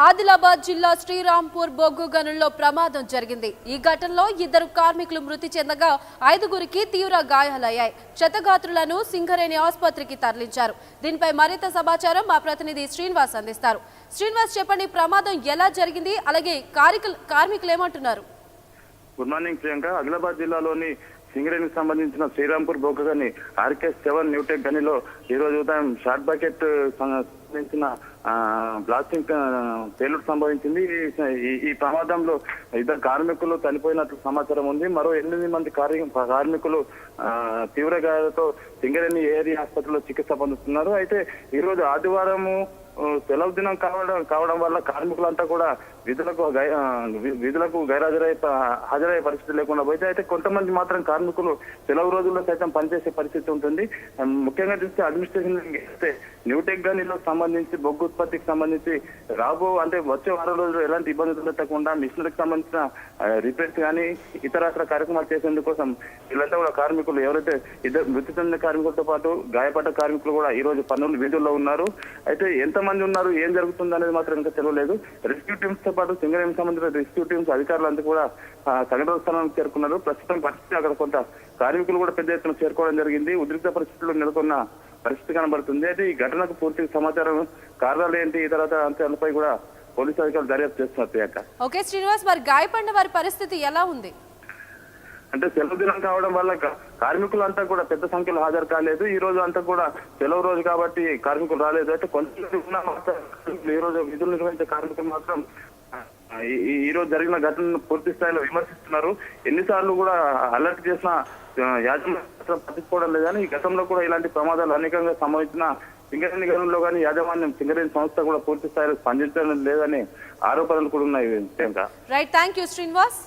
ఆదిలాబాద్ జిల్లా శ్రీరాంపూర్ బొగ్గు గనుల్లో ప్రమాదం జరిగింది. ఈ ఘటనలో 2 కార్మికులు మృతి చెందగా 5గురికి తీవ్ర గాయాలయ్యాయి. క్షతగాత్రులను సింగరేణి ఆసుపత్రికి తరలించారు. దీనిపై మరింత సమాచారం మా ప్రతినిధి శ్రీనివాస్ అందిస్తారు. శ్రీనివాస్, చెప్పండి, ప్రమాదం ఎలా జరిగింది, అలాగే కార్మికులు ఏమంటున్నారు? Good morning Priyanka. ఆదిలాబాద్ జిల్లాలోని సింగరేణికి సంబంధించిన శ్రీరాంపూర్ బొగ్గు గని RK7 న్యూటెక్ గనిలో ఈ రోజు ఉదయం షార్ట్ బకెట్ సంబంధించిన బ్లాస్టింగ్ పేలుడు సంభవించింది. ఈ ప్రమాదంలో 2 కార్మికులు చనిపోయినట్లు సమాచారం ఉంది. మరో 8 మంది కార్మికులు తీవ్ర గాయాలతో సింగరేణి ఏరియా ఆసుపత్రిలో చికిత్స పొందుతున్నారు. అయితే ఈ రోజు ఆదివారము సెలవు దినం కావడం వల్ల కార్మికులంతా కూడా విధులకు హాజరయ్యే పరిస్థితి లేకుండా పోతే, అయితే కొంతమంది మాత్రం కార్మికులు సెలవు రోజుల్లో సైతం పనిచేసే పరిస్థితి ఉంటుంది. ముఖ్యంగా చూస్తే అడ్మినిస్ట్రేషన్ న్యూటెక్ గనిలో సంబంధించి బొగ్గు ఉత్పత్తికి సంబంధించి వచ్చే వారం రోజులు ఎలాంటి ఇబ్బందులు పెట్టకుండా మిషనరీకి సంబంధించిన రిపేర్స్ కానీ ఇతరత్ర కార్యక్రమాలు చేసేందుకోసం వీళ్ళంతా కూడా కార్మికులు ఎవరైతే 2 మృతి చెందిన కార్మికులతో పాటు గాయపడ్డ కార్మికులు కూడా ఈ రోజు పనులు విధుల్లో ఉన్నారు. అయితే ఎంతమంది ఉన్నారు, ఏం జరుగుతుంది అనేది మాత్రం ఇంకా తెలియలేదు. రెస్క్యూ టీమ్స్ తో పాటు సింగరేణికి సంబంధించిన రెస్క్యూ టీమ్స్ అధికారులంతా కూడా సంఘటన స్థలానికి చేరుకున్నారు. ప్రస్తుతం పరిస్థితి అక్కడ కొంత కార్మికులు కూడా పెద్ద ఎత్తున చేరుకోవడం జరిగింది. ఉద్రిక్త పరిస్థితుల్లో నెలకొన్న పరిస్థితి కనబడుతుంది. అయితే ఈ ఘటనకు పూర్తి సమాచారం, కారణాలు ఏంటి, ఈ తర్వాత అంశాలపై కూడా పోలీసు అధికారులు దర్యాప్తు చేస్తున్నారు. ప్రియాంక. ఓకే శ్రీనివాస్, మరి గాయపడిన వారి పరిస్థితి ఎలా ఉంది? అంటే సెలవు దినం కావడం వల్ల కార్మికులంతా కూడా పెద్ద సంఖ్యలో హాజరు కాలేదు. ఈ రోజు అంతా కూడా సెలవు రోజు కాబట్టి కార్మికులు రాలేదు. అయితే కొంతమంది ఈ రోజు విధులు నిర్వహించే కార్మికులు మాత్రం ఈ రోజు జరిగిన ఘటనను పూర్తి స్థాయిలో విమర్శిస్తున్నారు. ఎన్నిసార్లు కూడా అలర్ట్ చేసిన యాజమాన్యం పట్టించుకోవడం లేదని, ఈ గతంలో కూడా ఇలాంటి ప్రమాదాలు అనేకంగా సంభవించిన సింగరేణి గనుల్లో కానీ యాజమాన్యం సింగరేణి సంస్థ కూడా పూర్తి స్థాయిలో స్పందించడం లేదని ఆరోపణలు కూడా ఉన్నాయి. Right, thank you Srinivas.